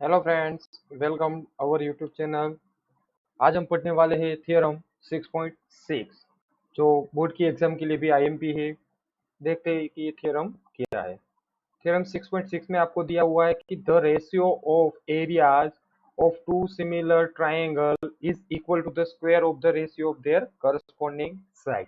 Hello friends, welcome our YouTube channel. आज हम पढ़ने वाले हैं थ्योरम 6.6 जो बोर्ड की एग्जाम के लिए भी आईएमपी है। देखते हैं कि ये थ्योरम क्या है। थ्योरम 6.6 में आपको दिया हुआ है कि the ratio of areas of two similar triangle is equal to the square of the ratio of their corresponding side.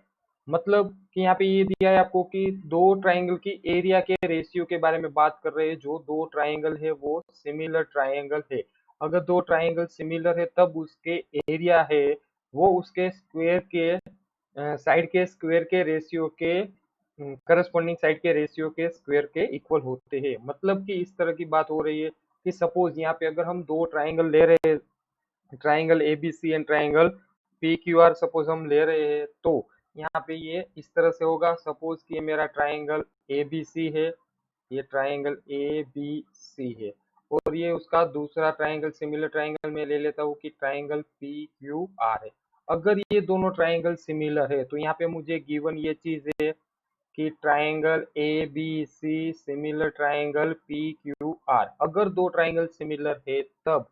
मतलब कि यहाँ पे ये दिया है आपको कि दो ट्राइंगल की एरिया के रेशियो के बारे में बात कर रहे हैं। जो दो ट्राइंगल है वो सिमिलर ट्राइंगल है। अगर दो ट्राइंगल सिमिलर है तब उसके एरिया है वो उसके स्क्वायर के साइड के स्क्वायर के रेशियो के करस्पॉन्डिंग साइड के रेशियो के स्क्वायर के इक्वल होते हैं। मतलब कि इस तरह की बात हो रही है कि सपोज यहाँ पे अगर हम दो ट्राइंगल ले रहे हैं, triangle ABC and triangle P Q are suppose हम ले रहे हैं, तो यहाँ पे ये इस तरह से होगा। सपोज कि ये मेरा ट्राइंगल एबीसी है, ये ट्राइंगल ए बी सी है, और ये उसका दूसरा ट्राइंगल सिमिलर ट्राइंगल में ले लेता हूँ कि ट्राइंगल पी क्यू आर है। अगर ये दोनों ट्राइंगल सिमिलर है तो यहाँ पे मुझे गिवन ये चीज है कि triangle A B C similar triangle P Q R. अगर दो ट्राइंगल सिमिलर है तब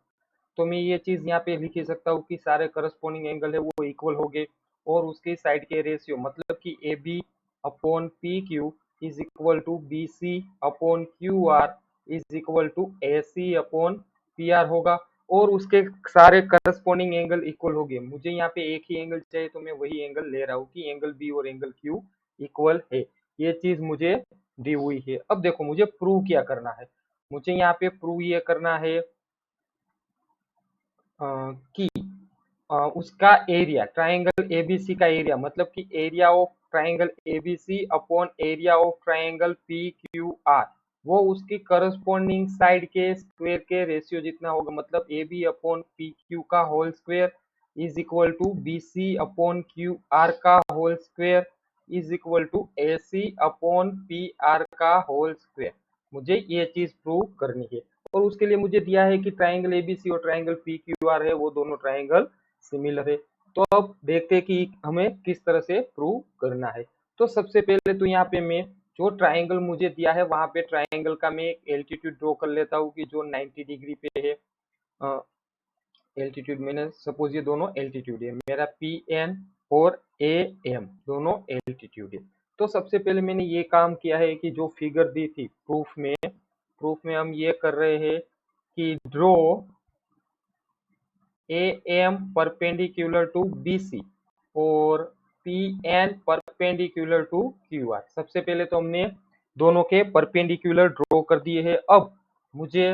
तो मैं ये चीज यहाँ पे लिख ही सकता हूँ कि सारे करस्पॉन्डिंग एंगल है वो इक्वल हो गए, और उसके साइड के रेशियो मतलब कि A B upon P Q is equal to B C upon Q R is equal to A C upon P R होगा। और उसके सारे करस्पॉन्डिंग एंगल इक्वल हो गए। मुझे यहाँ पे एक ही एंगल चाहिए तो मैं वही एंगल ले रहा हूँ कि एंगल बी और एंगल क्यू इक्वल है। ये चीज मुझे दी हुई है। अब देखो मुझे प्रूव क्या करना है। मुझे यहाँ पे प्रूव ये करना है कि उसका एरिया ट्राइंगल एबीसी का एरिया मतलब कि area of triangle ABC upon area of triangle P Q R वो उसकी करस्पॉन्डिंग साइड के स्क्वायर के रेशियो जितना होगा। मतलब A B upon P Q का whole square is equal to B C upon Q R का whole square is equal to A C upon P R का होल स्क्वायर। मुझे ये चीज प्रूव करनी है, और उसके लिए मुझे दिया है कि ट्राइंगल एबीसी और ट्राइंगल पी क्यू आर है वो दोनों ट्राइंगल सिमिलर है। तो अब देखते हैं कि हमें किस तरह से प्रूव करना है। तो सबसे पहले तो यहाँ पे मैं जो ट्राइंगल मुझे दिया है वहां पे ट्राइंगल का मैं एक एल्टीट्यूड ड्रॉ कर लेता हूँ कि जो 90 डिग्री पे है। एल्टीट्यूड मैंने सपोज ये दोनों एल्टीट्यूड है मेरा पी एन और ए एम दोनों एल्टीट्यूड है। तो सबसे पहले मैंने ये काम किया है कि जो फिगर दी थी प्रूफ में हम ये कर रहे हैं कि draw A M perpendicular to B C और P N perpendicular to Q R. सबसे पहले तो हमने दोनों के परपेंडिकुलर ड्रॉ कर दिए हैं। अब मुझे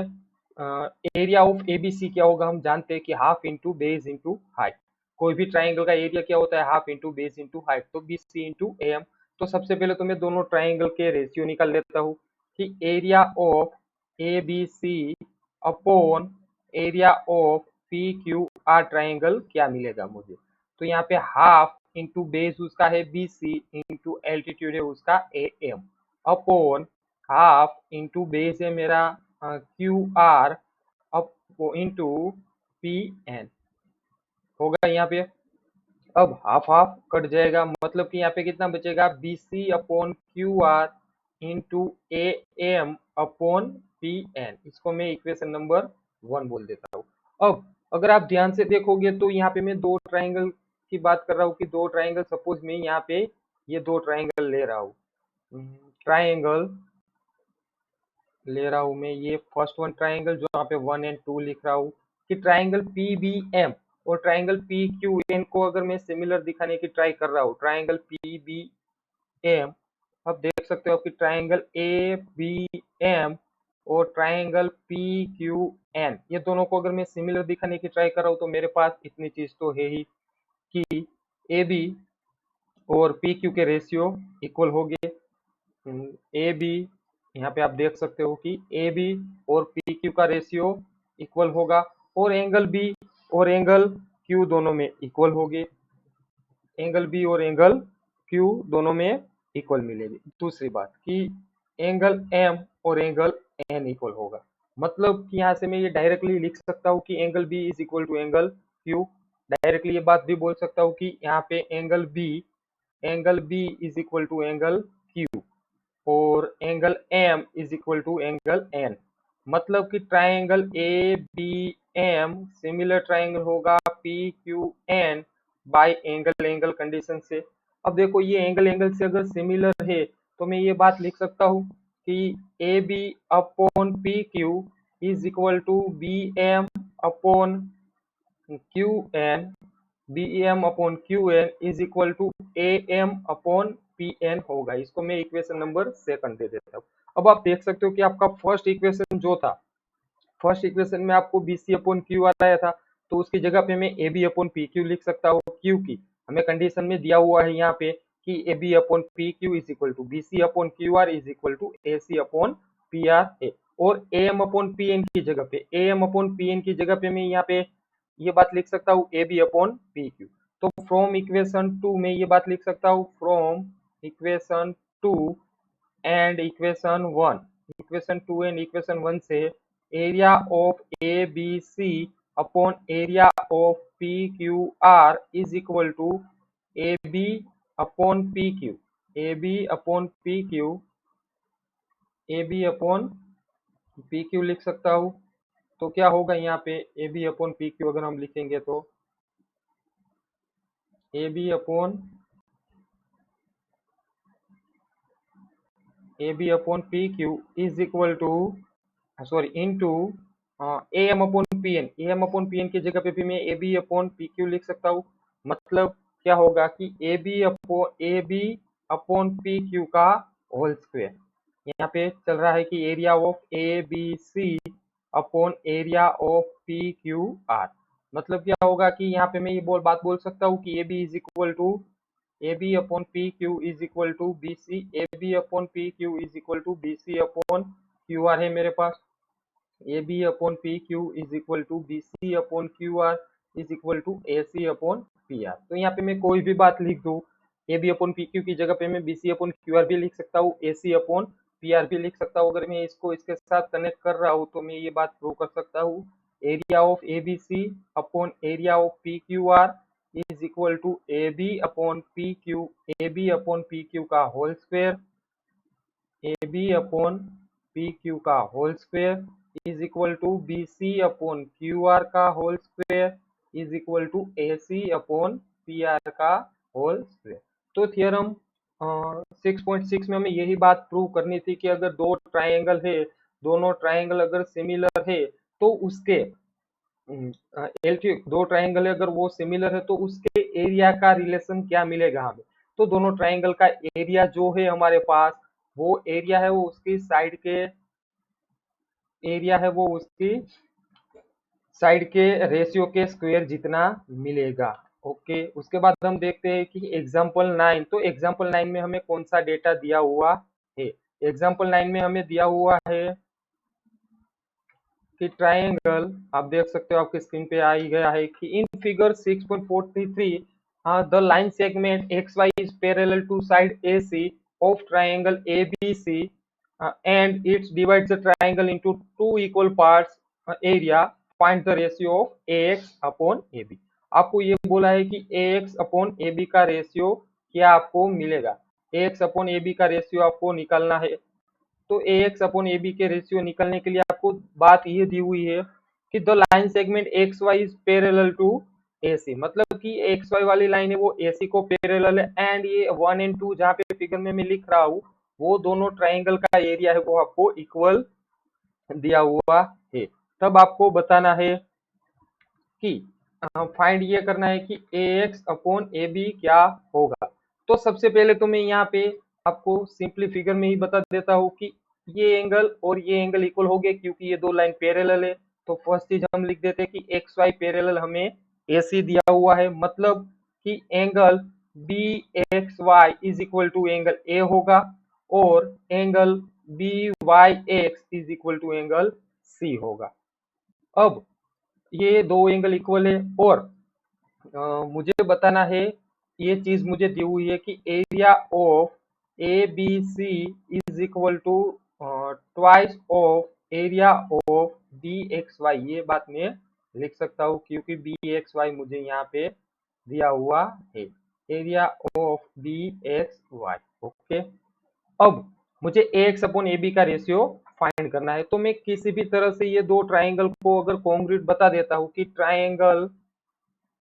एरिया ऑफ एबीसी क्या होगा, हम जानते हैं कि half into base into height. कोई भी ट्राइंगल का एरिया क्या होता है, half into base into height, तो B C into A M. तो सबसे पहले तो मैं दोनों ट्राइंगल के रेशियो निकाल लेता हूँ कि area of A B C upon area of P Q R triangle क्या मिलेगा मुझे। तो यहाँ पे हाफ इंटू बेस उसका है बी सी इंटू एल्टीट्यूड है उसका A M upon half into base है मेरा Q R up into P N होगा यहाँ पे। अब हाफ हाफ कट जाएगा मतलब कि यहाँ पे कितना बचेगा, B C upon Q R into A M upon P N. इसको मैं इक्वेशन नंबर 1 बोल देता हूँ। अब अगर आप ध्यान से देखोगे तो यहाँ पे मैं दो ट्राइंगल की बात कर रहा हूँ कि दो ट्राइंगल सपोज मैं यहाँ पे ये दो ट्राइंगल ले रहा हूँ। ट्राइंगल ले रहा हूँ मैं ये फर्स्ट वन ट्राइंगल जो यहाँ पे 1 और 2 लिख रहा हूँ कि ट्राइंगल पी बी एम और ट्राइंगल पी क्यू एन को अगर मैं सिमिलर दिखाने की ट्राई कर रहा हूँ ट्राइंगल पी बी एम। अब देख सकते हो कि ट्राइंगल ए बी एम और ट्राइंगल पी क्यू एन ये दोनों को अगर मैं सिमिलर दिखाने की ट्राई कर रहा हूँ तो मेरे पास इतनी चीज तो है ही कि ए बी और पी क्यू के रेशियो इक्वल हो गए। ए बी यहाँ पे आप देख सकते हो कि ए बी और पी क्यू का रेशियो इक्वल होगा, और एंगल बी और एंगल क्यू दोनों में इक्वल होंगे। एंगल बी और एंगल क्यू दोनों में इक्वल मिलेगी। दूसरी बात कि एंगल एम और एंगल एन इक्वल होगा। मतलब कि यहाँ से मैं ये डायरेक्टली लिख सकता हूँ कि angle B is equal to angle Q. Directly ये बात भी बोल सकता हूँ कि यहाँ पे angle B is equal to angle Q और angle M is equal to angle N. मतलब कि triangle A B M similar triangle होगा P Q N by angle angle condition से। अब देखो ये एंगल एंगल से अगर सिमिलर है तो मैं ये बात लिख सकता हूँ कि A B upon P Q is equal to B M upon Q N, B M upon Q N is equal to A M upon P N होगा। इसको मैं इक्वेशन नंबर सेकंड दे देता हूँ। अब आप देख सकते हो कि आपका फर्स्ट इक्वेशन जो था, फर्स्ट इक्वेशन में आपको B C upon Q R आया था, तो उसकी जगह पे मैं A B upon P Q लिख सकता हूँ, क्योंकि हमें कंडीशन में दिया हुआ है यहाँ पे कि A B upon P Q is equal to B C upon Q R is equal to A C upon P R A. और A M upon P N की जगह पे, A M upon P N की जगह पे मैं यहाँ पे ये बात लिख सकता हूँ A B upon P Q. तो फ्रॉम इक्वेशन 2 में ये बात लिख सकता हूँ, from equation 2 and equation 1, equation 2 and equation 1 से area of A B C upon area of P Q R is equal to A B upon P Q, A B upon P Q, A B upon P Q लिख सकता हूँ। तो क्या होगा यहाँ पे A B upon P Q अगर हम लिखेंगे तो A B upon P Q is equal to sorry into A M upon P N, A M upon P N की जगह पे भी मैं A B upon P Q लिख सकता हूँ। मतलब क्या होगा कि A B upon P Q का होल स्क्वायर। यहाँ पे चल रहा है कि area of A B C upon area of P Q R. मतलब क्या होगा कि यहाँ पे मैं ये बात बोल सकता हूँ कि A B is equal to A B upon P Q is equal to B C, A B upon P Q is equal to B C upon Q R है मेरे पास, A B upon P Q is equal to B C upon Q R is equal to A C upon P R. तो यहाँ पे मैं कोई भी बात लिख दूँ, A B upon P Q की जगह पे मैं B C upon Q R भी लिख सकता हूँ, A C upon P R भी लिख सकता हूँ। अगर मैं इसको इसके साथ कनेक्ट कर रहा हूँ तो मैं ये बात प्रूव कर सकता हूँ, area of A B C upon area of P Q R is equal to A B upon P Q, A B upon P Q का whole square, A B upon P Q का whole square is equal to B C upon Q R का whole square is equal to A C upon P R का whole square. तो theorem 6.6 में हमें यही बात prove करनी थी कि अगर दो ट्राइंगल है, दोनों ट्राइंगल अगर सिमिलर है तो उसके दो ट्राइंगल है अगर वो सिमिलर है तो उसके एरिया का रिलेशन क्या मिलेगा हमें। तो दोनों ट्राइंगल का एरिया जो है हमारे पास, वो एरिया है वो उसकी साइड के एरिया है वो उसकी साइड के रेशियो के स्क्वायर जितना मिलेगा। ओके, उसके बाद हम देखते हैं कि एग्जांपल 9, तो एग्जांपल 9 में हमें कौन सा डेटा दिया हुआ है। एग्जांपल 9 में हमें दिया हुआ है कि ट्राइंगल, आप देख सकते हो आपकी स्क्रीन पे आ ही गया है कि in figure 6.43 the line segment X Y is parallel to side A C of triangle A B C and it's divides the triangle into two equal parts area, find the ratio of A x upon A B. आपको ये बोला है कि A x upon A B का ratio क्या आपको मिलेगा, A x upon A B का रेशियो आपको निकालना है। तो A x upon A B के रेशियो निकलने के लिए आपको बात ये दी हुई है कि the line segment X Y is parallel to A C, मतलब कि एक्स वाई वाली लाइन है वो ए सी को पैरेलल है। एंड ये 1 एंड 2 जहाँ पे फिगर में मैं लिख रहा हूँ वो दोनों ट्राइंगल का एरिया है वो आपको इक्वल दिया हुआ है। तब आपको बताना है कि फाइंड ये करना है कि A x upon A B क्या होगा। तो सबसे पहले तो मैं यहाँ पे आपको सिंपली फिगर में ही बता देता हूँ कि ये एंगल और ये एंगल इक्वल हो गए क्योंकि ये दो लाइन पैरेलल है। तो फर्स्ट चीज हम लिख देते हैं कि एक्स वाई पैरेलल हमें ए सी दिया हुआ है, मतलब कि angle B X Y is equal to angle A होगा और angle B Y X is equal to angle C होगा। अब ये दो एंगल इक्वल है और मुझे बताना है, ये चीज मुझे दी हुई है कि area of A B C is equal to twice of area of B X Y. ये बात मैं लिख सकता हूँ क्योंकि बी एक्स वाई मुझे यहाँ पे दिया हुआ है, area of B X Y. Okay, अब मुझे A x upon A B का रेशियो फाइंड करना है। तो मैं किसी भी तरह से ये दो ट्राइंगल को अगर कॉन्ग्रुएंट बता देता हूँ कि triangle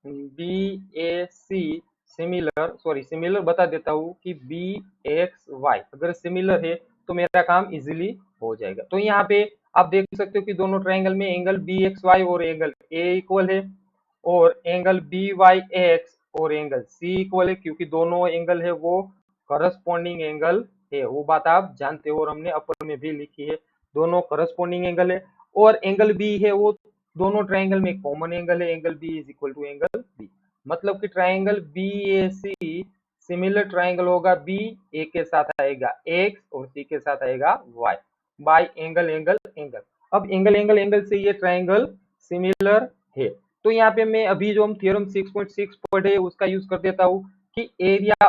B A C similar बता देता हूँ कि बी एक्स वाई अगर सिमिलर है तो मेरा काम इजीली हो जाएगा। तो यहाँ पे आप देख सकते हो कि दोनों ट्राइंगल में एंगल बी एक्स वाई और एंगल ए इक्वल है और एंगल बी वाई एक्स और एंगल सी इक्वल है, क्योंकि दोनों एंगल है वो करस्पॉन्डिंग एंगल है, वो बात आप जानते हो और हमने अपर में भी लिखी है। दोनों करस्पॉन्डिंग एंगल है और एंगल बी है वो दोनों ट्राइंगल में कॉमन एंगल है, angle B is equal to angle B. मतलब कि triangle B A C similar triangle होगा, बी ए के साथ आएगा एक्स और सी के साथ आएगा Y by angle angle angle. अब एंगल एंगल एंगल से ये ट्राइंगल सिमिलर है। तो यहाँ पे मैं अभी जो हम थ्योरम 6.6 पढ़े उसका यूज कर देता हूँ कि area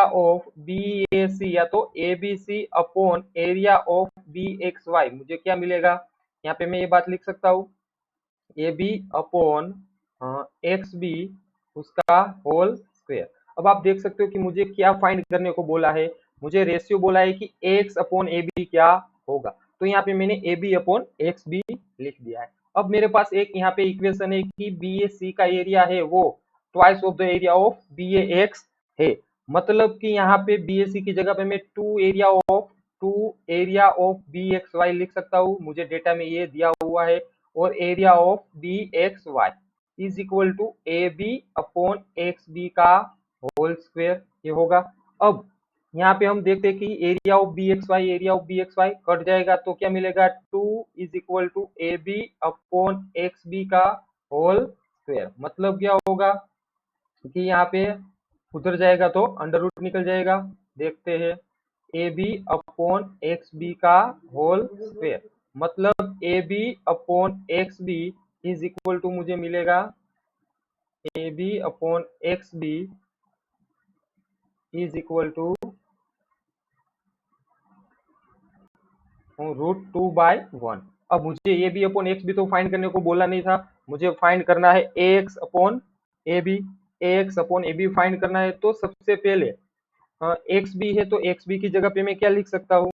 of B A C या तो A B C upon area of B X Y मुझे क्या मिलेगा, यहाँ पे मैं ये बात लिख सकता हूँ A B upon X B उसका होल स्क्वायर। अब आप देख सकते हो कि मुझे क्या फाइंड करने को बोला है, मुझे रेशियो बोला है कि एक्स अपॉन ए बी क्या होगा। तो यहाँ पे मैंने A B upon X B लिख दिया है। अब मेरे पास एक यहाँ पे इक्वेशन है कि बी ए सी का एरिया है वो twice of the area of B A X है। मतलब कि यहाँ पे बी ए सी की जगह पे मैं two area of B X Y लिख सकता हूँ, मुझे डेटा में ये दिया हुआ है। और area of B X Y is equal to A B upon X B का होल स्क्वायर ये होगा। अब यहाँ पे हम देखते हैं कि area of B X Y cut जाएगा तो क्या मिलेगा, 2 is equal to A B upon X B का होल स्क्वायर। मतलब क्या होगा कि यहाँ पे उधर जाएगा तो अंडर रूट निकल जाएगा, देखते हैं A B upon X B का होल स्क्वायर। मतलब A B upon X B is equal to मुझे मिलेगा A B upon X B is equal to √2/1। अब मुझे A B upon X B तो फाइंड करने को बोला नहीं था, मुझे फाइंड करना है A x upon A B. A x upon A B find करना है तो सबसे पहले एक्स बी है तो एक्स बी की जगह पे मैं क्या लिख सकता हूँ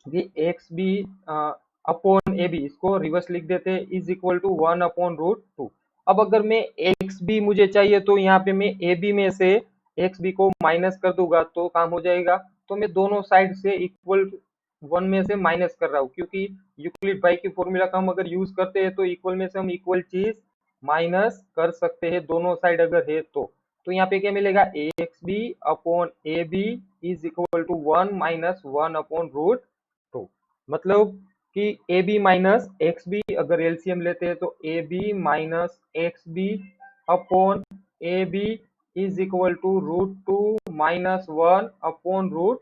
कि X B upon A B, इसको रिवर्स लिख देते हैं, इज इक्वल टू 1/√2। अब अगर मैं एक्स बी मुझे चाहिए तो यहाँ पे मैं ए बी में से एक्स बी को माइनस कर दूंगा तो काम हो जाएगा। तो मैं दोनों साइड से इक्वल वन में से माइनस कर रहा हूँ, क्योंकि यूक्लिड बाई की फॉर्मूला का हम अगर यूज करते हैं तो इक्वल में से हम इक्वल चीज माइनस कर सकते हैं दोनों साइड अगर है तो यहाँ पे क्या मिलेगा, x B upon A B is equal to 1 - 1/√2। मतलब कि A B minus x B अगर एलसीएम लेते हैं तो A B minus x B upon A B is equal to √2 - 1/√2।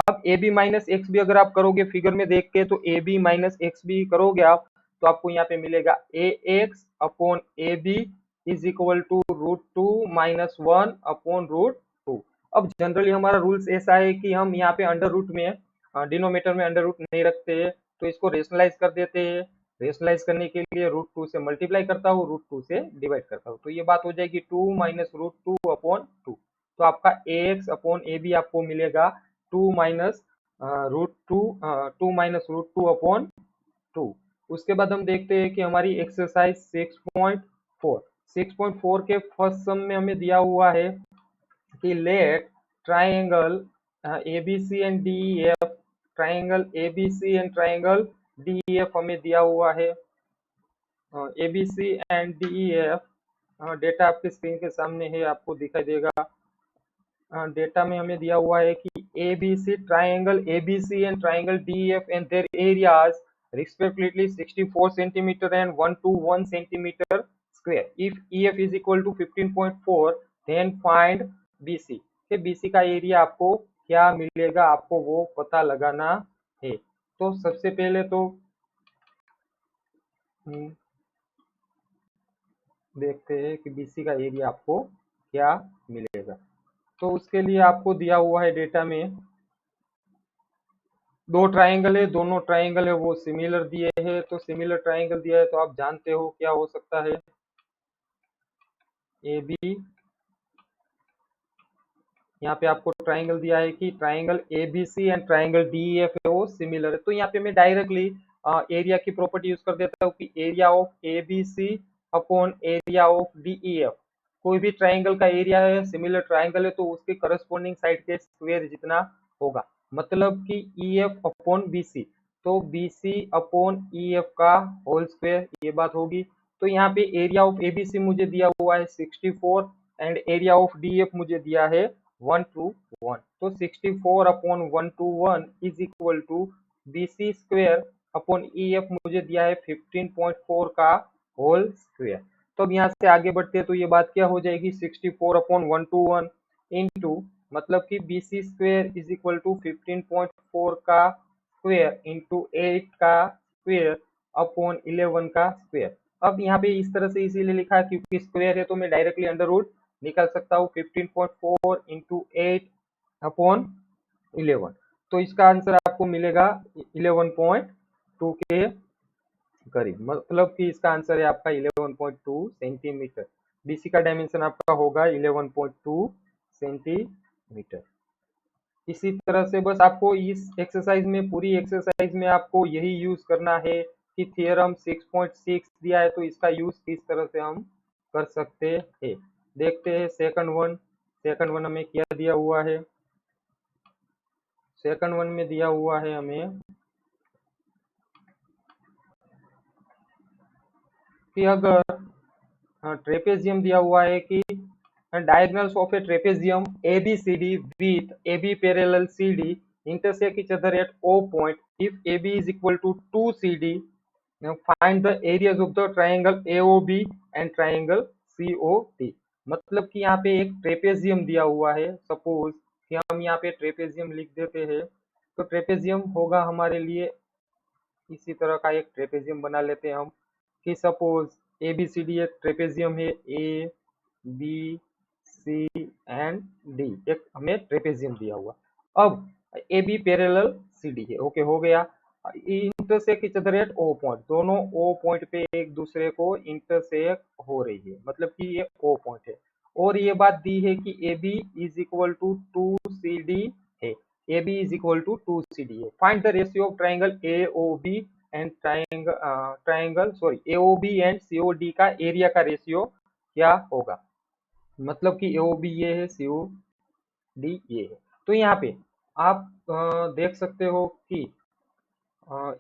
अब A B minus x B अगर आप करोगे फिगर में देख के तो A B minus x B करोगे आप तो आपको यहाँ पे मिलेगा A x upon A B is equal to √2 - 1/√2। अब जनरली हमारा रूल्स ऐसा है कि हम यहाँ पे अंडर रूट में डिनोमीटर में अंडर रूट नहीं रखते हैं, तो इसको रेशनलाइज कर देते हैं। रेशनलाइज करने के लिए √2 से मल्टीप्लाई करता हूँ, √2 से डिवाइड करता हूँ, तो ये बात हो जाएगी 2 - √2/2। तो आपका ए एक्स अपॉन ए बी आपको मिलेगा 2 माइनस √2 उसके बाद हम देखते हैं कि हमारी एक्सरसाइज 6.4 के फर्स्ट सम में हमें दिया हुआ है कि let triangle ABC and DEF triangle ABC and triangle DEF हमें दिया हुआ है। एबीसी एंड डीईएफ डेटा आपके स्क्रीन के सामने है, आपको दिखाई देगा। डेटा में हमें दिया हुआ है कि ABC triangle ABC and triangle DEF and there areas respectively 64 centimeter and 121 centimeter square. If EF is equal to 15.4 then find BC। के BC का एरिया आपको क्या मिलेगा आपको वो पता लगाना है। तो सबसे पहले तो देखते हैं कि BC का एरिया आपको क्या मिलेगा। तो उसके लिए आपको दिया हुआ है डेटा में दो ट्राइंगल है, दोनों ट्राइंगल है वो सिमिलर दिए हैं, तो सिमिलर ट्राइंगल दिया है तो आप जानते हो क्या हो सकता है, ए बी यहाँ पे आपको ट्राइंगल दिया है कि triangle ABC and triangle DEF है वो सिमिलर है। तो यहाँ पे मैं डायरेक्टली एरिया की प्रॉपर्टी यूज कर देता हूँ कि area of ABC upon area of DEF. कोई भी ट्राइंगल का एरिया है, सिमिलर ट्राइंगल है, तो उसके करस्पॉन्डिंग साइड के स्क्वायर जितना होगा, मतलब कि ईएफ अपॉन बीसी, तो बीसी अपॉन ईएफ का होल स्क्वायर, ये बात होगी। तो यहाँ पे एरिया ऑफ एबीसी मुझे दिया हुआ है 64 एंड एरिया ऑफ डीएफ मुझे दिया है 121। तो 64 upon 121 is equal to BC square upon EF मुझे दिया है 15.4 का होल स्क्वायर। तो अब यहाँ से आगे बढ़ते हैं तो ये बात क्या हो जाएगी, 64 अपॉन 121 इंटू मतलब कि BC square is equal to 15.4 का स्क्वायर इंटू 8 का स्क्वायर अपॉन 11 का स्क्वायर। अब यहाँ पे इस तरह से इसीलिए लिखा है क्योंकि स्क्वायर है, तो मैं डायरेक्टली अंडर रूट निकाल सकता हूँ 15.4 इंटू 8 अपॉन 11। तो इसका आंसर आपको मिलेगा 11.2 के करीब, मतलब कि इसका आंसर है आपका 11.2 सेंटीमीटर। बीसी का डायमेंशन आपका होगा 11.2 सेंटीमीटर। इसी तरह से बस आपको इस एक्सरसाइज में, पूरी एक्सरसाइज में आपको यही यूज करना है कि थियरम 6.6 दिया है तो इसका यूज किस तरह से हम कर सकते हैं। देखते हैं सेकंड वन हमें क्या दिया हुआ है। सेकंड वन में दिया हुआ है हमें कि अगर ट्रेपेजियम दिया हुआ है कि diagonals of a trapezium ABCD with AB parallel CD intersect each other at O point. If AB is equal to 2CD, now find the areas of the triangle AOB and triangle COD। मतलब कि यहाँ पे एक trapezium दिया हुआ है, suppose कि हम यहाँ पे ट्रेपेजियम लिख देते हैं, तो ट्रेपेजियम होगा हमारे लिए इसी तरह का एक ट्रेपेजियम बना लेते हैं हम कि सपोज ABCD एक ट्रेपेजियम है, A B C and D, एक हमें ट्रेपेजियम दिया हुआ। अब A B parallel C D है, ओके हो गया। Intersect each other at O point, दोनों ओ पॉइंट पे एक दूसरे को इंटरसेक्ट हो रही है, मतलब कि ये ओ पॉइंट है। और ये बात दी है कि A B is equal to 2CD है, A B is equal to 2CD है। Find the ratio of triangle A O B and AOB and COD का एरिया का रेशियो क्या होगा, मतलब कि AOB ये है, COD ये है। तो यहाँ पे आप देख सकते हो कि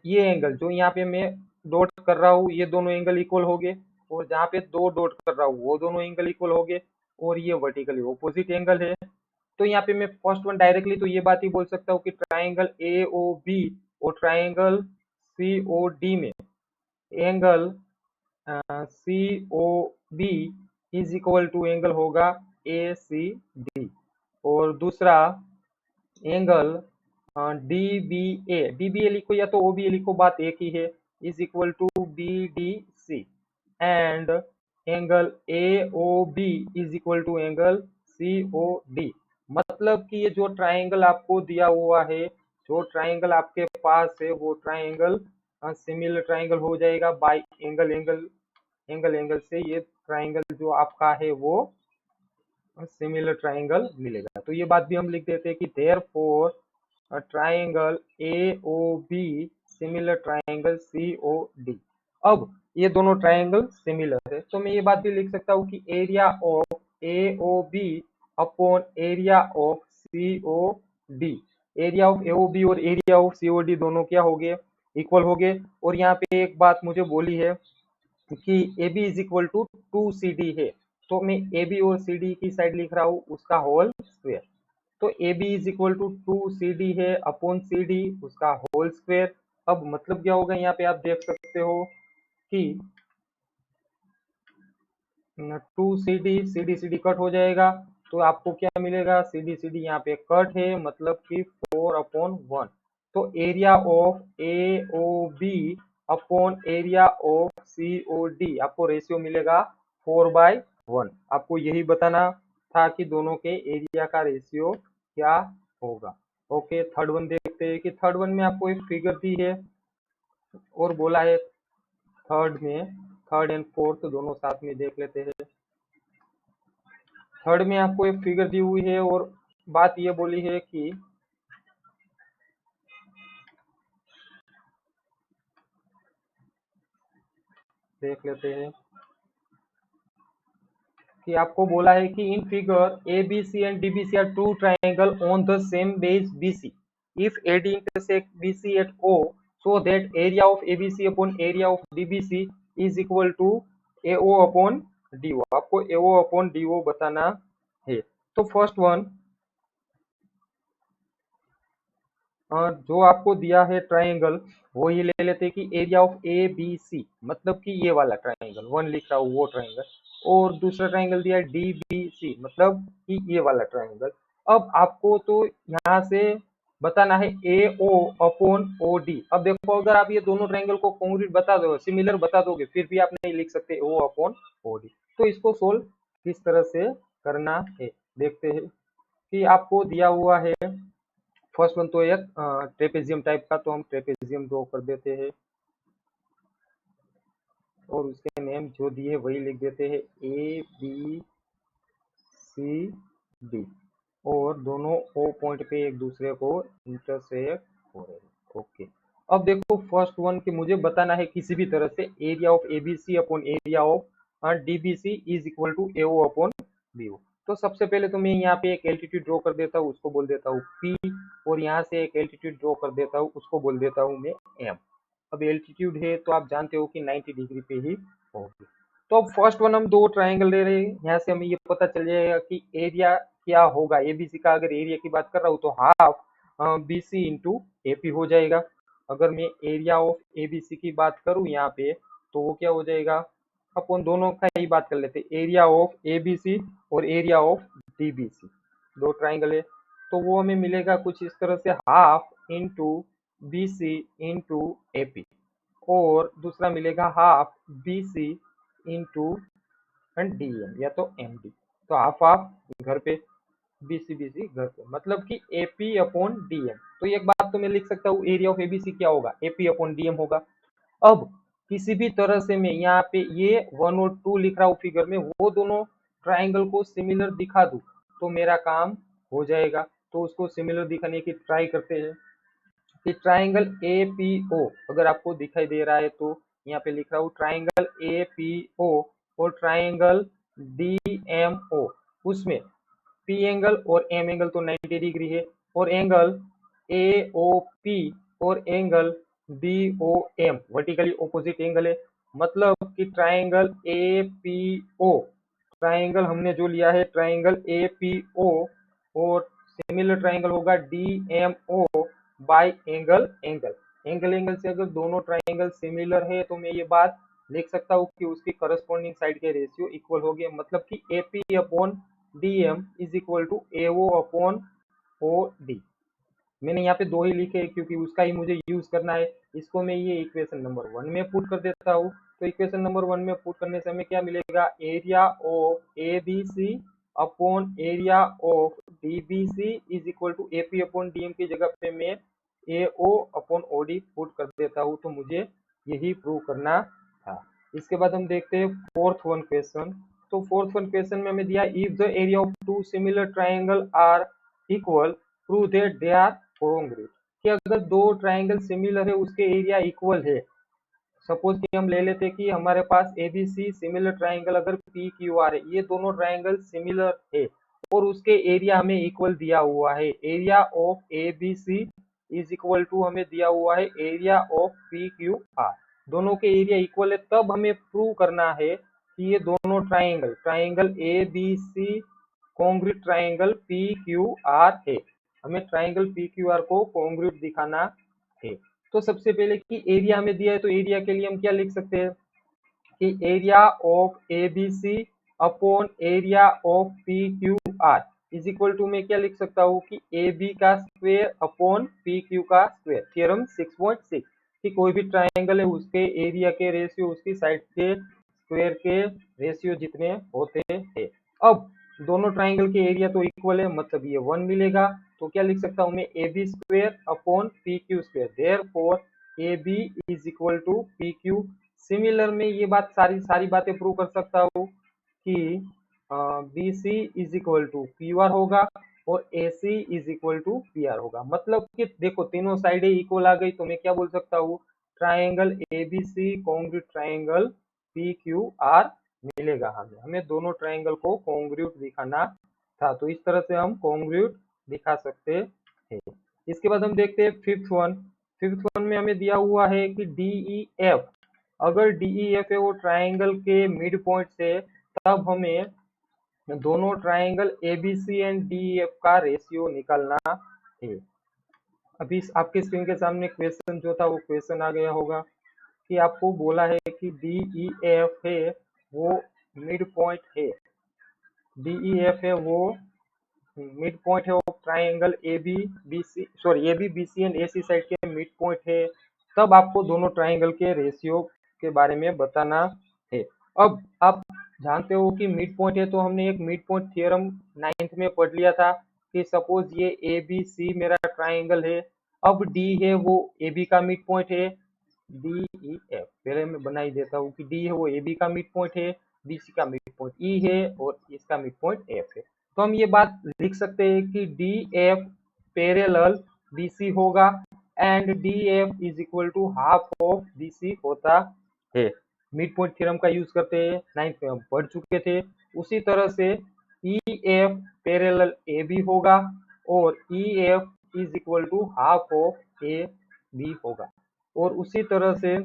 ये एंगल जो यहाँ पे मैं डॉट कर रहा हूँ, ये दोनों एंगल इक्वल हो गए, और जहाँ पे दो डॉट कर रहा हूँ वो दोनों एंगल इक्वल हो गए, और ये वर्टिकली ऑपोजिट एंगल है। तो यहाँ पे मैं फर्स्ट वन डायरेक्टली तो ये बात ही बोल सकता हूँ कि ट्राइंगल AOB और ट्राइंगल COD में angle COB is equal to angle होगा ACD, और दूसरा एंगल DBA लिखो या तो OBA लिखो, बात एक ही है, is equal to BDC, and angle AOB is equal to angle COD। मतलब कि ये जो ट्राइंगल आपको दिया हुआ है, जो ट्राइंगल आपके पास है, वो ट्राइंगल सिमिलर ट्राइंगल हो जाएगा बाय एंगल से। ये ट्राइंगल जो आपका है वो सिमिलर ट्राइंगल मिलेगा। तो ये बात भी हम लिख देते हैं कि therefore triangle AOB similar triangle COD। अब ये दोनों ट्राइंगल सिमिलर है, तो मैं ये बात भी लिख सकता हूँ कि area of AOB upon area of COD, area of AOB और एरिया ऑफ COD दोनों क्या हो गए, इक्वल हो गए। और यहाँ पे एक बात मुझे बोली है कि AB is equal to 2CD है, तो मैं AB और CD की साइड लिख रहा हूँ उसका होल स्क्वायर। तो AB is equal to 2CD है अपॉन CD उसका होल स्क्वायर। अब मतलब क्या होगा, यहाँ पे आप देख सकते हो कि 2CD कट हो जाएगा, तो आपको क्या मिलेगा, CD यहाँ पे कट है, मतलब कि 4/1। तो area of AOB upon area of COD आपको रेशियो मिलेगा 4/1। आपको यही बताना था कि दोनों के एरिया का रेशियो क्या होगा। ओके, थर्ड वन देखते हैं कि थर्ड वन में आपको एक फिगर दी है और बोला है थर्ड एंड फोर्थ दोनों साथ में देख लेते हैं। थर्ड में आपको एक फिगर दी हुई है और बात ये बोली है कि देख लेते हैं कि आपको बोला है कि in figure A B C and D B C are two triangle on the same base B C if A D intersect B C at O so that area of A B C upon area of D B C is equal to A O upon D O. आपको A O upon D ओ बताना है। तो first one जो आपको दिया है triangle वो ही ले लेते कि area of A B C, मतलब कि ये वाला ट्राइंगल वन लिख रहा हूँ वो ट्राइंगल, और दूसरा ट्राइंगल दिया है डी बी सी, मतलब कि ये वाला ट्राइंगल। अब आपको तो यहाँ से बताना है ए ओ अपॉन ओ डी। अब देखो अगर आप ये दोनों ट्राइंगल को कॉन्ग्रुएंट बता दो, सिमिलर बता दोगे, फिर भी आप नहीं लिख सकते ओ अपॉन ओ डी। तो इसको सोल्व किस तरह से करना है देखते हैं कि आपको दिया हुआ है फर्स्ट वन तो एक ट्रेपेजियम टाइप का, तो हम ट्रेपेजियम ड्रॉ कर देते हैं और उसके नेम जो दिए वही लिख देते हैं ए बी सी डी, और दोनों ओ पॉइंट पे एक दूसरे को इंटरसेक्ट हो रहे हैं। ओके, अब देखो फर्स्ट वन कि मुझे बताना है किसी भी तरह से area of A B C upon area of D B C is equal to A O upon B O. तो सबसे पहले तो मैं यहाँ पे एक एल्टीट्यूड ड्रॉ कर देता हूँ, उसको बोल देता हूँ पी, और यहाँ से एक एल्टीट्यूड ड्रॉ कर देता हूँ, उसको बोल देता हूँ मैं एम। अब एल्टीट्यूड है तो आप जानते हो कि 90 डिग्री पे ही होगी। तो अब फर्स्ट वन हम दो ट्राइंगल ले रहे हैं, यहाँ से हमें ये पता चल जाएगा कि एरिया क्या होगा। एबीसी का अगर एरिया की बात कर रहा हूँ तो half B C into A P हो जाएगा। अगर मैं एरिया ऑफ एबीसी की बात करूँ यहाँ पे तो वो क्या हो जाएगा, अपन दोनों का ही बात कर लेते हैं, एरिया ऑफ एबीसी और एरिया ऑफ डीबीसी, दो ट्राइंगल है तो वो हमें मिलेगा कुछ इस तरह से half into B C into A P, और दूसरा मिलेगा half B C into D M या तो एम डी। तो हाफ हाफ घर पे, बी सी घर पे, मतलब कि A P upon D M. तो एक बात तो मैं लिख सकता हूँ एरिया ऑफ एबीसी क्या होगा, A P upon D M होगा। अब किसी भी तरह से मैं यहाँ पे ये 1 और 2 लिख रहा हूँ फिगर में, वो दोनों ट्राइंगल को सिमिलर दिखा दूं तो मेरा काम हो जाएगा। तो उसको सिमिलर दिखाने की ट्राई करते हैं कि ट्राइंगल ए पी ओ अगर आपको दिखाई दे रहा है तो यहाँ पे लिख रहा हूँ ट्राइंगल ए पी ओ और ट्राइंगल डी एम ओ, उसमें पी एंगल और एम एंगल तो 90 डिग्री है, और एंगल ए ओ पी और angle B O M vertically opposite angle है। मतलब कि triangle A P O, triangle हमने जो लिया है ट्राइंगल ए पी ओ, और सिमिलर ट्राइंगल होगा D M O by angle angle. Angle angle से अगर दोनों ट्राइंगल सिमिलर है तो मैं ये बात लिख सकता हूँ कि उसकी करस्पॉन्डिंग साइड के रेशियो इक्वल हो गए, मतलब कि A P upon D M is equal to A O upon O D. मैंने यहाँ पे दो ही लिखे हैं क्योंकि उसका ही मुझे यूज करना है। इसको मैं ये इक्वेशन नंबर 1 में पुट कर देता हूँ। तो इक्वेशन नंबर 1 में पुट करने से हमें क्या मिलेगा, area of A B C upon area of D B C is equal to A P upon D M की जगह पे मैं A O upon O D put कर देता हूँ। तो मुझे यही प्रूव करना था। इसके बाद हम देखते हैं फोर्थ वन क्वेश्चन। तो फोर्थ वन क्वेश्चन में हमें दिया if the area of two similar triangle are equal prove that they are congruent, कि अगर दो ट्राइंगल सिमिलर है उसके एरिया इक्वल है। सपोज कि हम ले लेते हैं कि हमारे पास एबीसी सिमिलर ट्राइंगल अगर पी क्यू आर है, ये दोनों ट्राइंगल सिमिलर है और उसके एरिया हमें इक्वल दिया हुआ है, area of A B C is equal to हमें दिया हुआ है area of P Q R. दोनों के एरिया इक्वल है तब हमें प्रूव करना है कि ये दोनों triangle triangle A B C congruent triangle P Q R है। हमें ट्राइंगल पी क्यू आर को कॉन्ग्रुएंट दिखाना है। तो सबसे पहले कि एरिया हमें दिया है तो एरिया के लिए हम क्या लिख सकते हैं कि area of A B C upon area of P Q R is equal to मैं क्या लिख सकता हूँ कि ए बी का स्क्वायर अपॉन पी क्यू का स्क्वायर, थ्योरम 6.6 कि कोई भी ट्राइंगल है उसके एरिया के रेशियो उसकी साइड के स्क्वायर के रेशियो जितने होते हैं। अब दोनों ट्राइंगल के एरिया तो इक्वल है, मतलब ये 1 मिलेगा। तो क्या लिख सकता हूँ मैं A B square upon P Q square, therefore A B is equal to P Q. Similar में ये बात सारी सारी बातें प्रूव कर सकता हूँ कि B C is equal to Q R होगा, और AC is equal to PR होगा। मतलब कि देखो तीनों साइडें इक्वल आ गई तो मैं क्या बोल सकता हूँ, triangle ABC congruent triangle PQR मिलेगा। हमें दोनों ट्राइंगल को कॉन्ग्रुएंट दिखाना था, तो इस तरह से हम कॉन्ग्रुएंट दिखा सकते हैं। इसके बाद हम देखते हैं फिफ्थ वन में हमें दिया हुआ है कि DEF, अगर DEF है वो ट्राइंगल के मिड पॉइंट से, तब हमें दोनों ट्राइंगल ABC एंड DEF का रेशियो निकालना है। अभी आपके स्क्रीन के सामने क्वेश्चन जो था वो क्वेश्चन आ गया होगा कि आपको बोला है कि DEF है वो मिड पॉइंट है, DEF है वो मिड पॉइंट है of triangle AB BC and AC side के मिड पॉइंट है, तब आपको दोनों ट्राइंगल के रेशियो के बारे में बताना है। अब आप जानते हो कि मिड पॉइंट है, तो हमने एक मिड पॉइंट थ्योरम 9th में पढ़ लिया था कि सपोज ये ABC मेरा ट्राइंगल है, अब D है वो AB का मिड पॉइंट है, DEF पहले मैं बना ही देता हूँ कि D है वो AB का मिड पॉइंट है, BC का मिड पॉइंट E है और इसका मिड पॉइंट F है। तो हम ये बात लिख सकते हैं कि DF पैरेलल BC होगा and DF is equal to half of BC होता है। मिड पॉइंट थ्योरम का यूज करते हैं, 9th में हम पढ़ चुके थे। उसी तरह से EF पैरेलल AB होगा और EF is equal to half of AB होगा, और उसी तरह से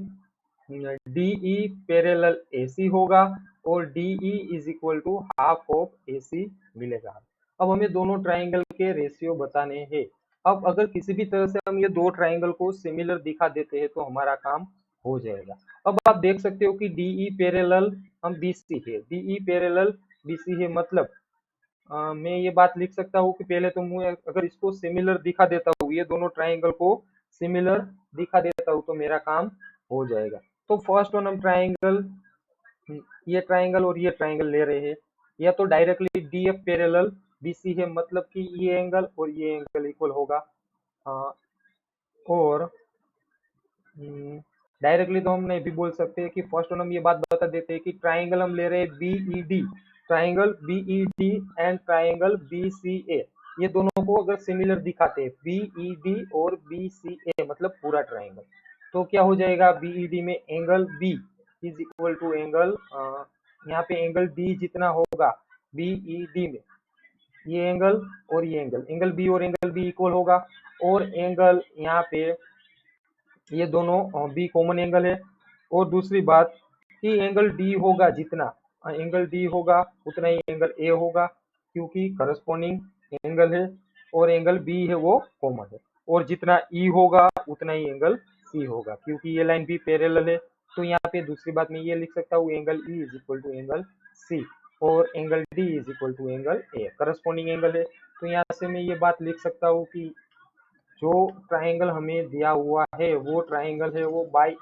DE पैरेलल AC होगा और DE is equal to half of AC मिलेगा। अब हमें दोनों ट्राइंगल के रेशियो बताने हैं। अब अगर किसी भी तरह से हम ये दो ट्राइंगल को सिमिलर दिखा देते हैं तो हमारा काम हो जाएगा। अब आप देख सकते हो कि DE पैरेलल हम BC है, DE पैरेलल BC है, मतलब मैं ये बात लिख सकता हूँ कि पहले तो मैं अगर इसको सिमिलर दिखा देता हूँ, ये दोनों ट्राइंगल को सिमिलर दिखा देता हूँ तो मेरा काम हो जाएगा। तो फर्स्ट वन हम ट्राइंगल, ये ट्राइंगल और ये ट्राइंगल ले रहे हैं, या तो डायरेक्टली DF पैरेलल BC है, मतलब कि ये एंगल और ये एंगल इक्वल होगा, और डायरेक्टली तो हम नहीं भी बोल सकते हैं कि फर्स्ट वन हम ये बात बता देते हैं कि ट्राइंगल हम ले रहे हैं BED, triangle BED and triangle BCA, ये दोनों को अगर सिमिलर दिखाते हैं BED और BCA मतलब पूरा ट्राइंगल, तो क्या हो जाएगा, BED में angle B is equal to angle, यहाँ पे एंगल D जितना होगा BED में, ये एंगल और ये एंगल B और एंगल B इक्वल होगा, और एंगल यहाँ पे ये दोनों B कॉमन एंगल है। और दूसरी बात कि एंगल D होगा जितना एंगल D होगा उतना ही एंगल A होगा, क्योंकि करस्पॉन्डिंग एंगल है, और एंगल B है वो कॉमन है, और जितना E होगा उतना ही एंगल C होगा, क्योंकि ये लाइन भी पैरेलल है। तो यहाँ पे दूसरी बात मैं ये लिख सकता हूँ angle E is equal to angle C और angle D is equal to angle A, corresponding angle है। तो यहाँ से मैं ये बात लिख सकता हूँ कि जो ट्राइंगल हमें दिया हुआ है वो ट्राइंगल है वो बाई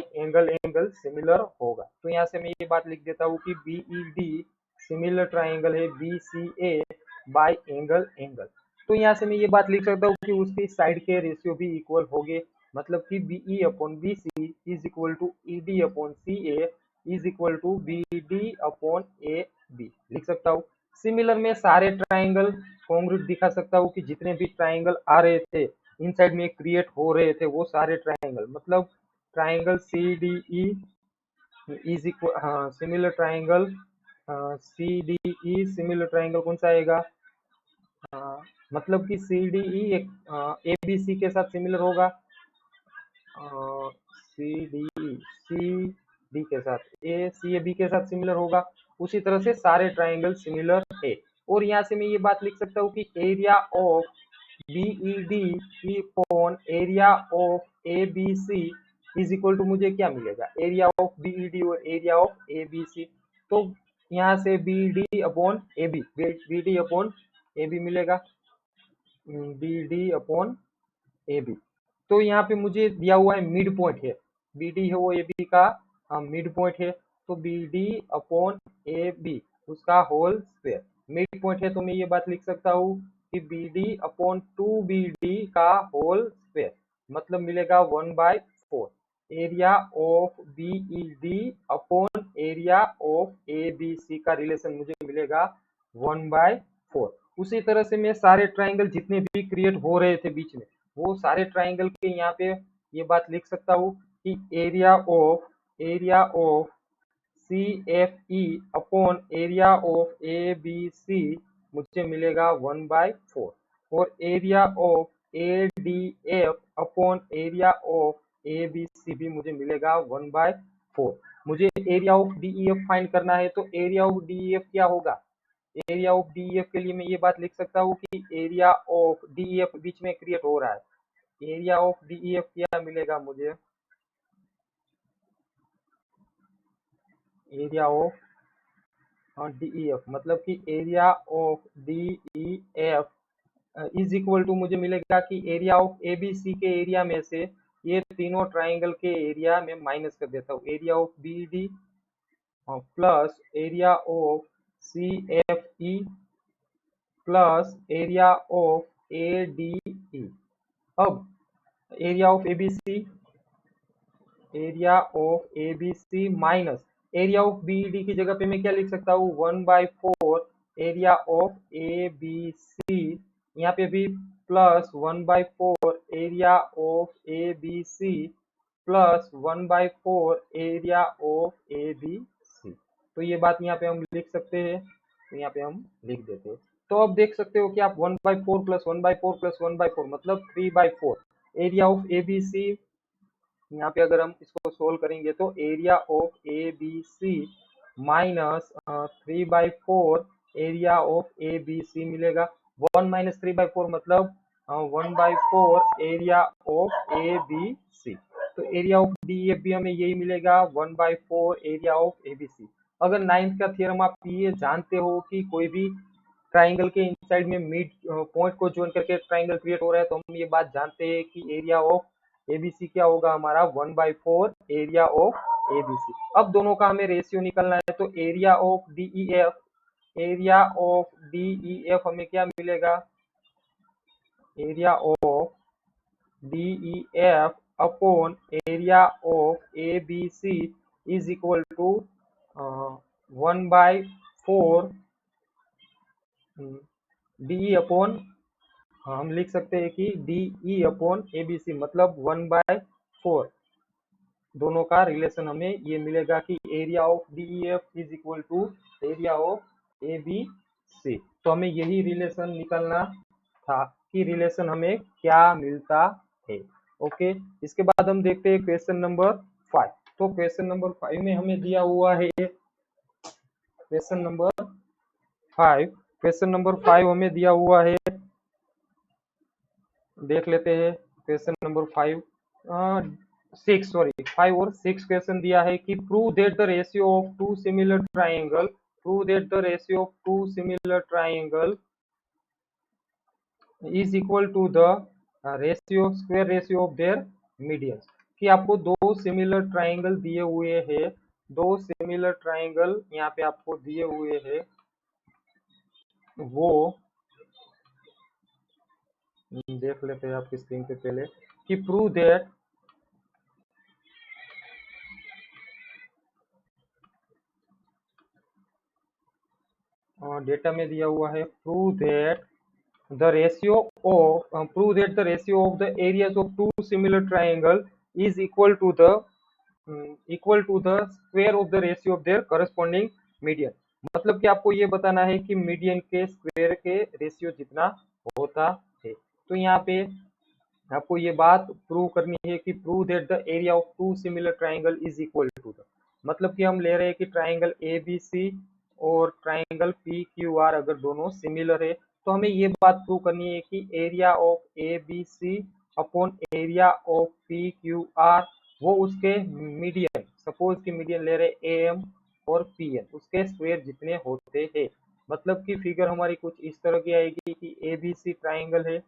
एंगल एंगल सिमिलर होगा। तो यहाँ से मैं ये बात लिख देता हूँ कि BED सिमिलर ट्राइंगल है BCA बाई एंगल एंगल। तो यहाँ से मैं ये बात लिख सकता हूँ कि उसकी साइड के रेशियो भी इक्वल होंगे, मतलब कि BE upon BC is equal to ED upon CA is equal to BD upon AB लिख सकता हूँ। सिमिलर में सारे ट्राइंगल कॉन्ग्रुएंट दिखा सकता हूँ कि जितने भी ट्राइंगल आ रहे थे इनसाइड में क्रिएट हो रहे थे वो सारे ट्राइंगल, मतलब ट्राइंगल CDE इज इक्वल, हाँ similar triangle CDE similar triangle कौन सा आएगा, मतलब कि CDE एक ABC के साथ सिमिलर होगा, CD के साथ CAB के साथ सिमिलर होगा। उसी तरह से सारे ट्राइंगल सिमिलर है। और यहाँ से मैं ये बात लिख सकता हूँ कि area of BED upon area of ABC is equal to मुझे क्या मिलेगा, एरिया ऑफ BED और एरिया ऑफ ABC। तो यहाँ से BD अपॉन AB मिलेगा, BD अपॉन AB। तो यहाँ पे मुझे दिया हुआ है मिड पॉइंट है, BD है वो AB का मिड पॉइंट है, तो BD अपॉन AB उसका होल स्क्वायर मिड पॉइंट है। तो मैं ये बात लिख सकता हूँ कि BD अपॉन 2BD का होल स्क्वायर मतलब मिलेगा 1/4, area of BED upon area of ABC का रिलेशन मुझे मिलेगा 1/4। 4। उसी तरह से मैं सारे ट्राइंगल जितने भी क्रिएट हो रहे थे बीच में, वो सारे ट्राइंगल के यहाँ पे ये बात लिख सकता हूँ कि area of CFE upon area of ABC मुझे मिलेगा 1/4 और area of ADF upon area of ABC भी मुझे मिलेगा 1/4। मुझे एरिया ऑफ DEF फाइंड करना है, तो एरिया ऑफ DEF क्या होगा? एरिया ऑफ DEF के लिए मैं ये बात लिख सकता हूँ कि एरिया ऑफ DEF बीच में क्रिएट हो रहा है, एरिया ऑफ DEF क्या मिलेगा मुझे? एरिया ऑफ DEF मतलब कि area of DEF is equal to मुझे मिलेगा कि एरिया ऑफ ABC के एरिया में से ये तीनों ट्राइंगल के एरिया में माइनस कर देता हूँ, area of BD plus area of CFE plus area of ADE। अब area of ABC minus area of BD की जगह पे मैं क्या लिख सकता हूँ? 1/4 एरिया ऑफ ABC, यहाँ पे भी plus 1/4 area of ABC plus 1/4 area of ABC। तो ये बात यहाँ पे हम लिख सकते हैं, तो यहाँ पे हम लिख देते हैं। तो अब देख सकते हो कि आप 1/4 प्लस 1/4 प्लस 1/4 मतलब 3/4 एरिया ऑफ ABC। यहाँ पे अगर हम इसको सोल्व करेंगे तो area of ABC minus 3/4 area of ABC मिलेगा। 1 माइनस 3/4 मतलब 1/4 एरिया ऑफ ABC। तो एरिया ऑफ DEF भी हमें यही मिलेगा, 1/4 एरिया ऑफ ABC। अगर नाइन्थ का थ्योरम आप ये जानते हो कि कोई भी ट्राइंगल के इनसाइड में मिड पॉइंट को ज्वाइन करके ट्राइंगल क्रिएट हो रहा है, तो हम ये बात जानते हैं कि एरिया ऑफ ABC क्या होगा हमारा? 1/4 एरिया ऑफ ABC। अब दोनों का हमें रेशियो निकलना है, तो एरिया ऑफ DEF हमें क्या मिलेगा? Area of DEF upon area of ABC is equal to 1/4 DE upon, हम लिख सकते हैं कि DE अपॉन ABC मतलब 1/4। दोनों का रिलेशन हमें ये मिलेगा कि area of DEF is equal to area of ABC। तो हमें यही रिलेशन निकलना था कि रिलेशन हमें क्या मिलता है। ओके, इसके बाद हम देखते हैं क्वेश्चन नंबर 5। तो क्वेश्चन नंबर 5 में हमें दिया हुआ है, क्वेश्चन नंबर 5 हमें दिया हुआ है, देख लेते हैं। क्वेश्चन नंबर 5 और 6 क्वेश्चन दिया है कि prove that the ratio of two similar triangle is equal to the square ratio of their medians. कि आपको दो सिमिलर ट्राइंगल दिए हुए हैं, दो सिमिलर ट्राइंगल यहाँ पे आपको दिए हुए हैं, वो देख लेते हैं आपकी स्क्रीन पे पहले कि प्रूव दैट डेटा में दिया हुआ है prove that the ratio of the areas of two similar triangle is equal to the square of the ratio of their corresponding median. मतलब कि आपको ये बताना है कि मीडियन के स्क्वायर के रेशियो जितना होता है। तो यहाँ पे आपको ये बात प्रूव करनी है कि prove that the area of two similar triangle is equal to the, मतलब कि हम ले रहे हैं कि ट्राइंगल ABC और ट्राइंगल PQR अगर दोनों सिमिलर है, तो हमें ये बात प्रूव करनी है कि area of ABC upon area of PQR वो उसके मीडियन, सपोज कि मीडियन ले रहे AM और PN, उसके स्क्वायर जितने होते हैं। मतलब कि फिगर हमारी कुछ इस तरह की आएगी कि ABC ट्राइंगल है,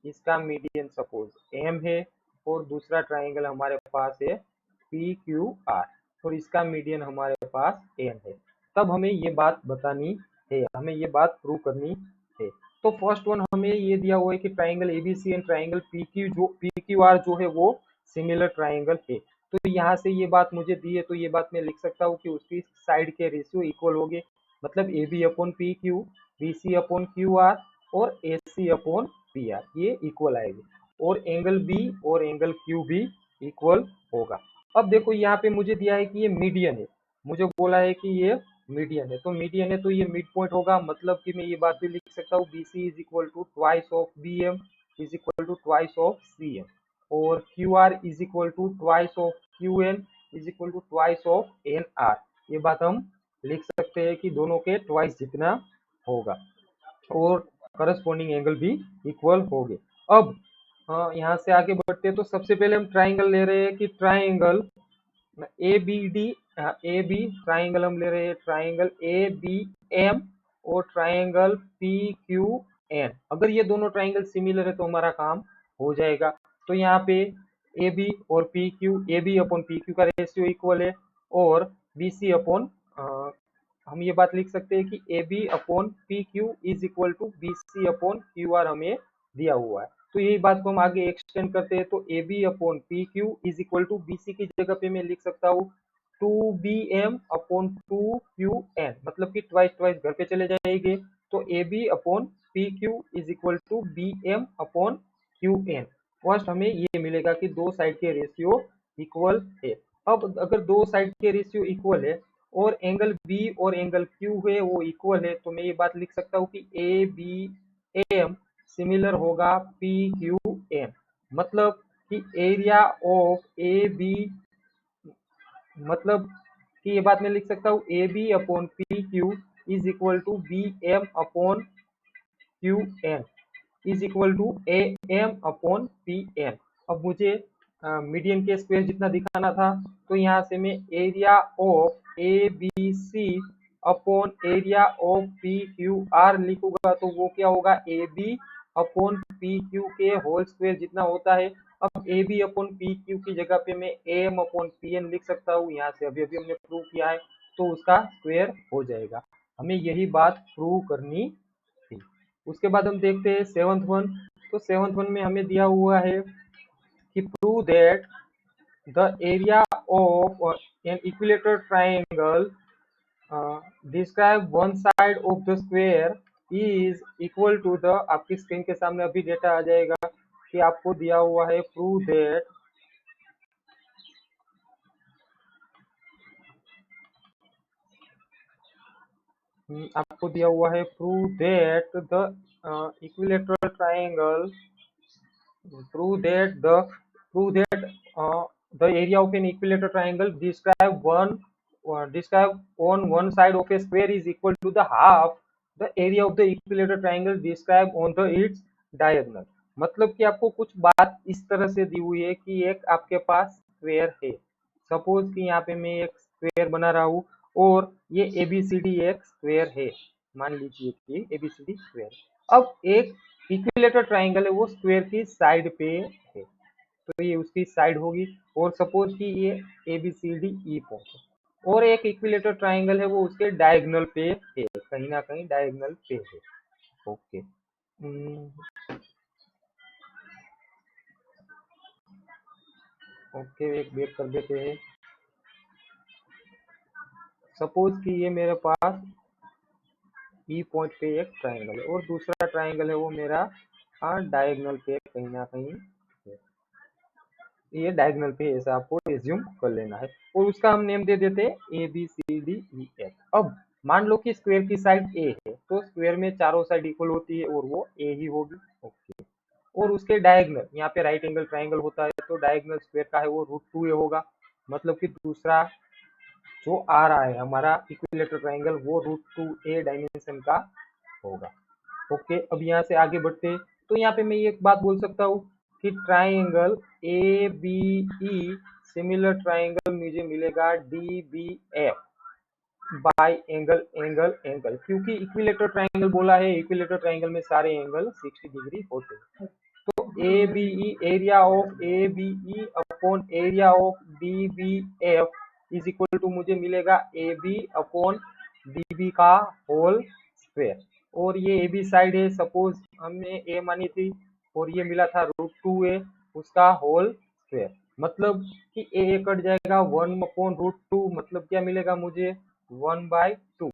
इसका मीडियन सपोज M है और दूसरा ट्राइंगल हमारे पास है PQR और इसका मीडियन हमारे पास N है। तब हमें ये बात बतानी है, हमें ये बात प्रूव करनी है। तो फर्स्ट वन हमें ये दिया हुआ है कि triangle ABC and triangle PQR जो है वो सिमिलर ट्राइंगल है। तो यहाँ से ये बात मुझे दी है, तो ये बात मैं लिख सकता हूँ कि उसकी साइड के रेशियो इक्वल हो गए, मतलब AB upon PQ B C upon Q R और A C upon P R, ये इक्वल आएगी और एंगल बी और एंगल क्यू भी इक्वल होगा। अब देखो यहाँ पे मुझे दिया है कि ये मीडियन है, मुझे बोला है कि ये मीडियन है, तो मीडियन है तो ये मिड पॉइंट होगा, मतलब कि मैं ये बात भी लिख सकता हूँ B C is equal to twice of B M is equal to twice of C M, और Q R is equal to twice of Q N is equal to twice of N R. ये बात हम लिख सकते हैं कि दोनों के ट्वाइस जितना होगा और करस्पॉन्डिंग एंगल भी इक्वल होंगे। अब यहाँ से आगे बढ़ते हैं तो सबसे पहले हम ट्राइंगल ले रहे हैं कि triangle A B D, A B triangle हम ले रहे हैं, ट्राइंगल ए बी एम और ट्राइंगल पी क्यू एन। अगर ये दोनों ट्राइंगल सिमिलर है तो हमारा काम हो जाएगा। तो यहाँ पे ए बी और P Q, A B upon P Q का रेशियो इक्वल है और बी सी अपॉन, हम ये बात लिख सकते हैं कि A B upon P Q is equal to B C upon Q R हमें दिया हुआ है। तो यही बात को हम आगे एक्सटेंड करते हैं, तो A B upon P Q is equal to B C की जगह पे मैं लिख सकता हूँ two B M upon two Q N, मतलब कि ट्वाइस ट्वाइस घर पे चले जाएंगे, तो A B upon P Q is equal to B M upon Q N. First हमें ये मिलेगा कि दो साइड के रेशियो इक्वल है। अब अगर दो साइड के रेशियो इक्वल है और एंगल बी और एंगल क्यू है वो इक्वल है, तो मैं ये बात लिख सकता हूँ कि ए बी एम सिमिलर होगा पी क्यू एन, मतलब कि एरिया ऑफ ए बी, मतलब कि ये बात मैं लिख सकता हूँ A B upon P Q is equal to B M upon Q N is equal to A M upon P N. अब मुझे मीडियन के स्क्वायर जितना दिखाना था, तो यहाँ से मैं area of A B C upon area of P Q R लिखूंगा, तो वो क्या होगा A B upon P Q के होल स्क्वायर जितना होता है। अब A B upon P Q की जगह पे मैं A M upon P N लिख सकता हूँ, यहाँ से अभी अभी हमने प्रूव किया है, तो उसका स्क्वायर हो जाएगा। हमें यही बात प्रूव करनी थी। उसके बाद हम देखते हैं सेवंथ वन। तो सेवंथ वन में हमें दिया हुआ है कि prove that the area of an equilateral triangle describe one side of the square is equal to the, आपकी स्क्रीन के सामने अभी डेटा आ जाएगा कि आपको दिया हुआ है प्रूव दैट आपको दिया हुआ है prove that the equilateral triangle, prove that the area of an equilateral triangle describe on one side of a square is equal to the half the area of the equilateral triangle describe on the its diagonal। मतलब कि आपको कुछ बात इस तरह से दी हुई है कि एक आपके पास स्क्वायर है, सपोज कि यहाँ पे मैं एक स्क्वायर बना रहा हूँ और ये एबीसीडी एक स्क्वायर है, मान लीजिए कि एबीसीडी स्क्वायर। अब एक इक्विलेटरल ट्राइंगल है वो स्क्वायर की साइड पे है, तो ये उसकी साइड होगी, और सपोज कि ये A B C D E point है और एक इक्विलेटरल ट्राइंगल है वो उसके डायगोनल पे है, कहीं ना कहीं डायगोनल पे है। ओके, ओके एक बेक कर देते हैं। सपोज कि ये मेरे पास ई पॉइंट पे एक ट्राइंगल है और दूसरा ट्राइंगल है वो मेरा डायगोनल पे कहीं ना कहीं है। ये डायगोनल पे ऐसा आपको एज्यूम कर लेना है और उसका हम नेम दे देते हैं A B C D E F. अब मान लो कि स्क्वायर की साइड ए है, तो स्क्वायर में चारों साइड इक्वल होती है और वो ए ही होगी। ओके, और उसके डायगोनल, यहाँ पे राइट एंगल ट्राइंगल होता है तो डायगोनल स्क्वायर का है वो √2 ए होगा, मतलब कि दूसरा जो आ रहा है हमारा इक्विलेटरल ट्राइंगल वो √2 ए डायमेंशन का होगा। ओके, अब यहाँ से आगे बढ़ते, तो यहाँ पे मैं एक बात बोल सकता हूँ कि triangle A B E similar triangle मुझे मिलेगा D B F by angle angle angle, क्योंकि इक्विलेटरल ट्राइंगल बोला है, इक्विलेटरल ट्राइंगल में सारे एंगल 60 डिग्री होते हैं। तो A B E, area of A B E upon area of D B F is equal to मुझे मिलेगा A B upon D B का होल स्क्वायर, और ये ए बी साइड है, सपोज हमने ए मानी थी और ये मिला था √2 ए उसका होल स्क्वायर, मतलब कि ए कट जाएगा 1 अपॉन √2, मतलब क्या मिलेगा मुझे 1/2।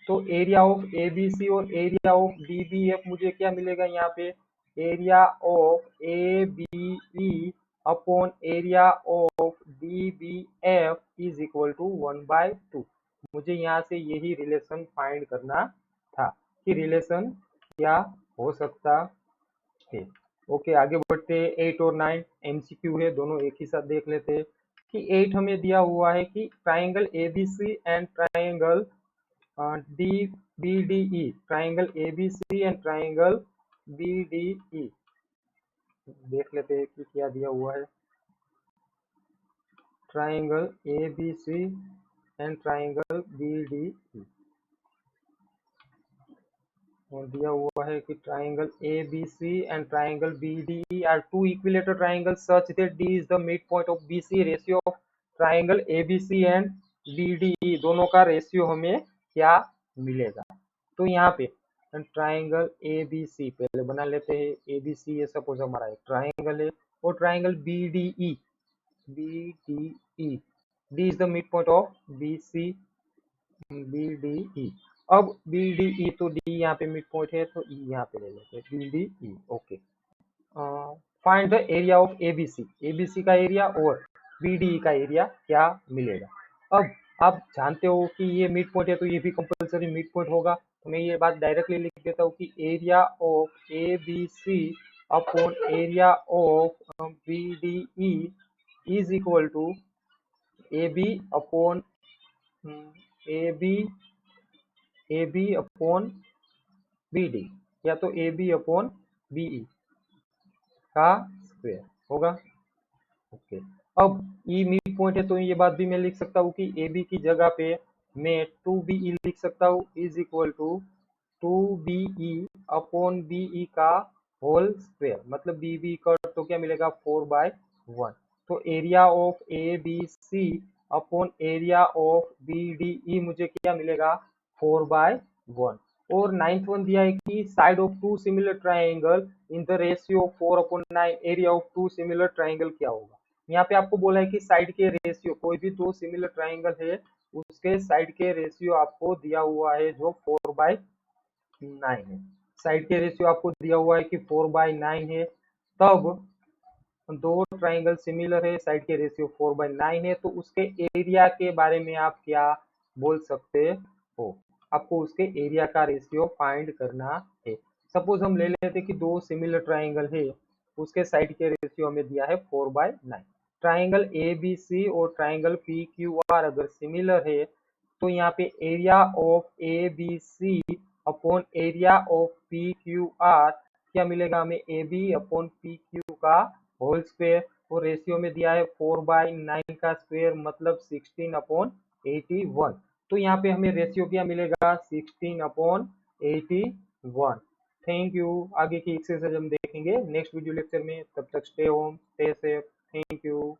तो एरिया ऑफ एबीसी और एरिया ऑफ डीबीएफ मुझे क्या मिलेगा यहाँ पे, area of ABE upon area of DBF is equal to 1/2। मुझे यहाँ से यही रिलेशन फाइंड करना था कि रिलेशन क्या हो सकता है। ओके, आगे बढ़ते हैं। 8 और 9 एमसीक्यू है, दोनों एक ही साथ देख लेते हैं। कि 8 हमें दिया हुआ है कि triangle ABC and triangle D B D E, triangle ABC and triangle B D E, देख लेते हैं कि क्या दिया हुआ है। Triangle ABC and triangle B D E, और दिया हुआ है कि triangle ABC and triangle BDE are two equilateral triangles such that D is the midpoint of BC। Ratio of triangle ABC and BDE दोनों का रेशियो हमें क्या मिलेगा। तो यहाँ पे ट्राइंगल ABC पहले बना लेते हैं। ABC ये सपोज हमारा एक ट्राइंगल है, और triangle BDE, D is the midpoint of BC BDE। अब BDE तो D यहाँ पे मिड पॉइंट है, तो E यहाँ पे ले लेते हैं BDE। Okay, find the area of ABC, ABC का एरिया और BDE का एरिया क्या मिलेगा। अब आप जानते हो कि ये मिड पॉइंट है, तो ये भी कंपलसरी मिड पॉइंट होगा। तो मैं ये बात डायरेक्टली लिख देता हूँ कि area of ABC upon area of BDE is equal to AB upon AB upon BD, या तो AB अपॉन BE का स्क्वायर होगा। ओके, अब E मिड पॉइंट है, तो ये बात भी मैं लिख सकता हूँ कि AB की जगह पे मैं 2BE लिख सकता हूँ is equal to 2BE upon BE का होल स्क्वायर, मतलब BB का तो क्या मिलेगा 4/1। तो area of ABC upon area of BDE मुझे क्या मिलेगा 4/1। और 9th वन दिया है कि side of two similar triangle in the ratio 4/9, area of two similar triangle क्या होगा। यहाँ पे आपको बोला है कि साइड के रेशियो, कोई भी दो सिमिलर ट्राइंगल है उसके साइड के रेशियो आपको दिया हुआ है जो 4/9 है। साइड के रेशियो आपको दिया हुआ है कि 4/9 है, तब दो ट्राइंगल सिमिलर है, साइड के रेशियो 4/9 है, तो उसके एरिया के बारे में आप क्या बोल सकते हो, आपको उसके एरिया का रेशियो फाइंड करना है। सपोज हम ले लेते कि दो सिमिलर ट्राइंगल है, उसके साइड के रेशियो हमें दिया है 4/9। ट्राइंगल ABC और ट्राइंगल PQR अगर सिमिलर है, तो यहाँ पे area of ABC upon area of PQR क्या मिलेगा हमें, AB अपॉन PQ का होल स्क्वायर, और रेशियो में दिया है 4/9 का स्क्वायर, मतलब 16/81। तो यहाँ पे हमें रेशियो क्या मिलेगा 16/81। Thank you. आगे की एक्सरसाइज हम देखेंगे नेक्स्ट वीडियो लेक्चर में, तब तक stay home stay safe. Thank you.